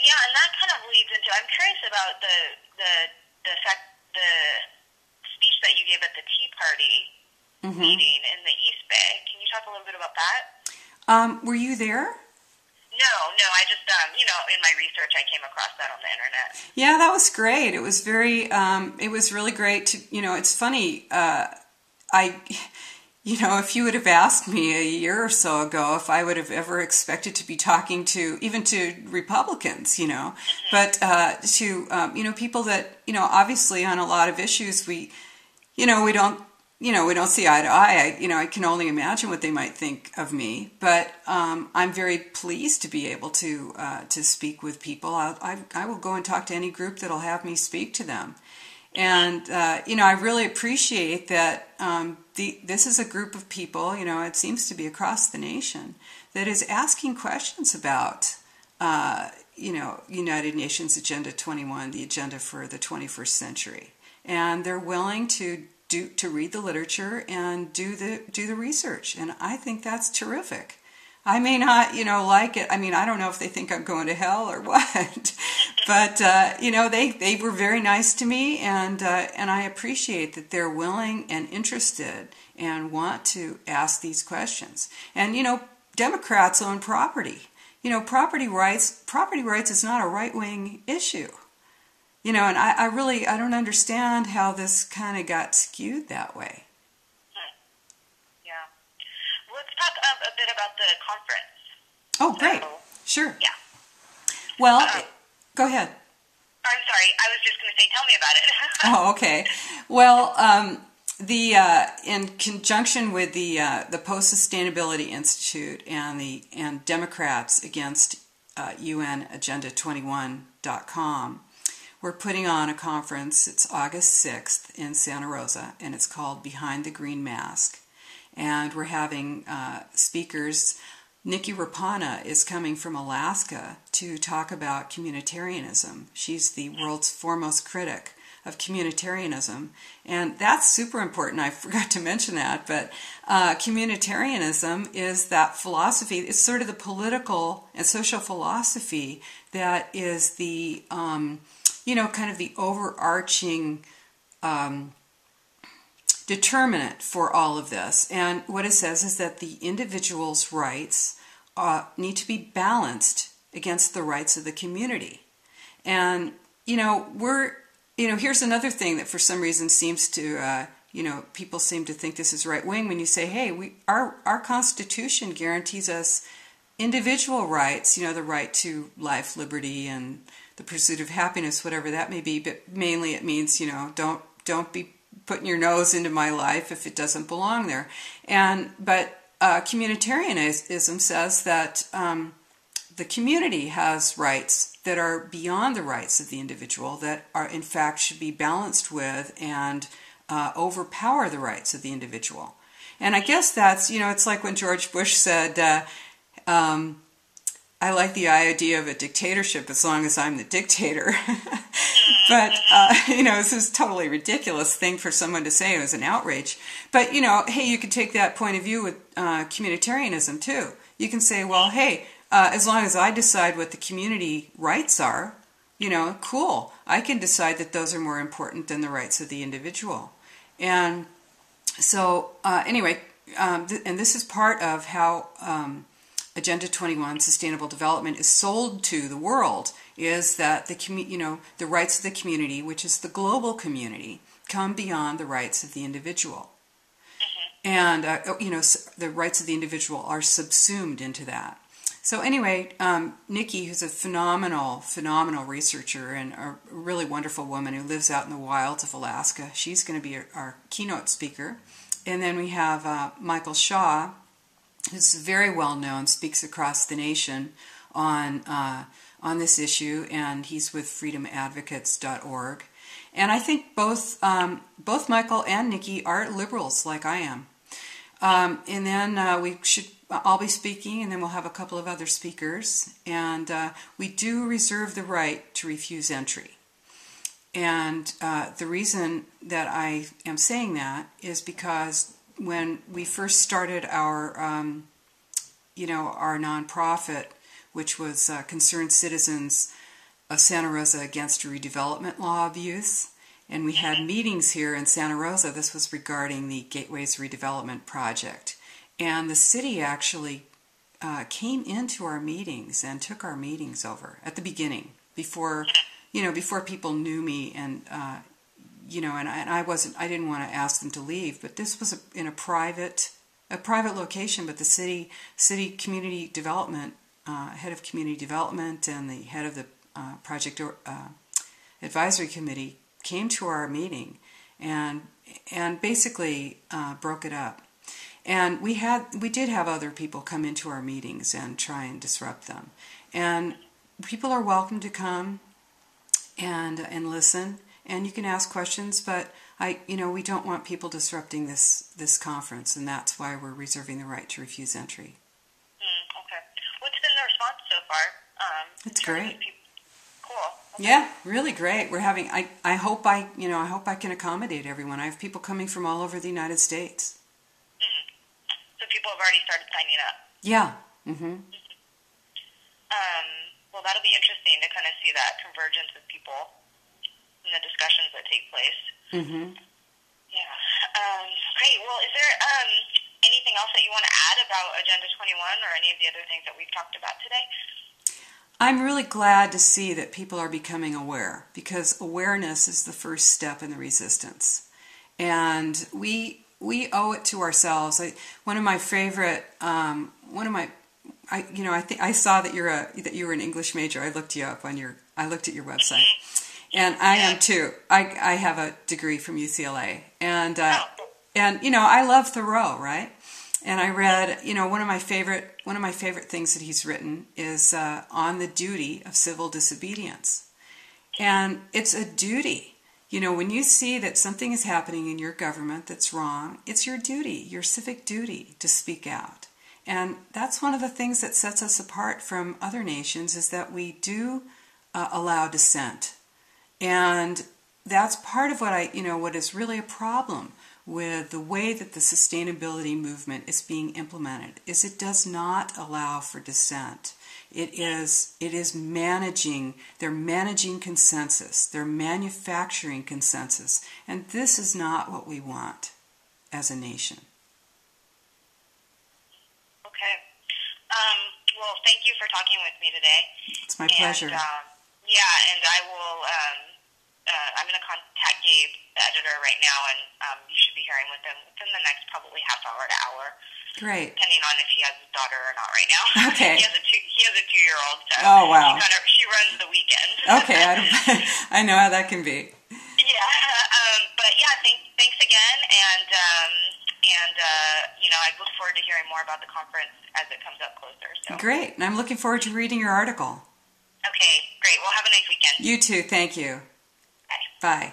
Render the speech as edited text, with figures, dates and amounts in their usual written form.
Yeah, and that kind of leads into, I'm curious about the speech that you gave at the Tea Party meeting in the East Bay. Can you talk a little bit about that? Were you there? No, I just, in my research I came across that on the internet. Yeah, that was great. It was it was really great to, it's funny, if you would have asked me a year or so ago if I would have ever expected to be talking even to Republicans, but to, people that, obviously on a lot of issues we don't see eye to eye. I can only imagine what they might think of me, but I'm very pleased to be able to speak with people. I will go and talk to any group that'll have me speak to them. And, I really appreciate that this is a group of people, it seems to be across the nation, that is asking questions about, United Nations Agenda 21, the agenda for the 21st century. And they're willing to read the literature and do the research. And I think that's terrific. I may not, like it. I mean, I don't know if they think I'm going to hell or what, but, they were very nice to me, and I appreciate that they're willing and interested and want to ask these questions. And, Democrats own property. Property rights is not a right-wing issue. And I don't understand how this kind of got skewed that way. Let's talk a bit about the conference. Oh, great. Sure. Yeah. Well, go ahead. I'm sorry. I was just going to say, tell me about it. Oh, okay. Well, in conjunction with the Post Sustainability Institute and Democrats Against UNAgenda21.com, we're putting on a conference. It's August 6th in Santa Rosa, and it's called Behind the Green Mask. And we're having speakers. Nikki Rapana is coming from Alaska to talk about communitarianism. She's the world's foremost critic of communitarianism. And that's super important. I forgot to mention that. But communitarianism is that philosophy. It's sort of the political and social philosophy that is the, kind of the overarching determinant for all of this. And what it says is that the individual's rights need to be balanced against the rights of the community. And, here's another thing that for some reason seems to, people seem to think this is right-wing when you say, hey, our Constitution guarantees us individual rights, the right to life, liberty, and the pursuit of happiness, whatever that may be, but mainly it means, don't be putting your nose into my life if it doesn't belong there. But communitarianism says that the community has rights that are beyond the rights of the individual, that are in fact should be balanced with and overpower the rights of the individual. And I guess that's, it's like when George Bush said, I like the idea of a dictatorship as long as I'm the dictator. But, this is a totally ridiculous thing for someone to say. It was an outrage. But, hey, you could take that point of view with communitarianism, too. You can say, well, hey, as long as I decide what the community rights are, cool. I can decide that those are more important than the rights of the individual. And so, anyway, and this is part of how Agenda 21, Sustainable Development, is sold to the world, is that the rights of the community, which is the global community, come beyond the rights of the individual. And, the rights of the individual are subsumed into that. So anyway, Nikki, who's a phenomenal researcher and a really wonderful woman who lives out in the wilds of Alaska, she's going to be our keynote speaker. And then we have Michael Shaw, who's very well known, speaks across the nation on this issue, and he's with freedomadvocates.org. And I think both Michael and Nikki are liberals like I am. And then I'll be speaking, and then we'll have a couple of other speakers. And we do reserve the right to refuse entry. And the reason that I am saying that is because when we first started our nonprofit, which was Concerned Citizens Santa Rosa Against Redevelopment Law Abuse. And we had meetings here in Santa Rosa. This was regarding the Gateways Redevelopment Project. And the city actually came into our meetings and took our meetings over at the beginning, before people knew me, and I didn't want to ask them to leave, but this was in a private location. But the city community development, head of community development and the head of the project advisory committee came to our meeting and basically broke it up. And we did have other people come into our meetings and try and disrupt them. And people are welcome to come and listen, and you can ask questions, but we don't want people disrupting this conference, and that's why we're reserving the right to refuse entry. Okay. What's been the response so far? It's great. Cool. Okay. Yeah, really great. We're having. I hope I can accommodate everyone. I have people coming from all over the United States. So people have already started signing up. Yeah. Well, that'll be interesting to kind of see that convergence of people and the discussions that take place. Yeah. Great. Well, is there anything else that you want to add about Agenda 21 or any of the other things that we've talked about today? I'm really glad to see that people are becoming aware, because awareness is the first step in the resistance. And we owe it to ourselves. I saw that you were an English major. I looked you up I looked at your website, and I am too. I have a degree from UCLA, and I love Thoreau, right? And I read, one of my favorite things that he's written is on the duty of civil disobedience, and it's a duty. When you see that something is happening in your government that's wrong, it's your duty, your civic duty, to speak out. And that's one of the things that sets us apart from other nations, is that we do allow dissent. And that's part of what is really a problem with the way that the sustainability movement is being implemented, is it does not allow for dissent. It is managing, they're managing consensus, they're manufacturing consensus, and this is not what we want as a nation. Okay. Well, thank you for talking with me today. It's my pleasure. And I will, I'm going to contact Gabe, the editor, right now, and you should be hearing with him within the next probably half hour to hour. Great. Depending on if he has his daughter or not right now. Okay. He has a 2-year-old, so oh, wow. she runs the weekend. Okay, I know how that can be. Yeah, but yeah, thanks again, and I look forward to hearing more about the conference as it comes up closer. So. Great, and I'm looking forward to reading your article. Okay, great. Well, have a nice weekend. You too, thank you. Bye. Bye.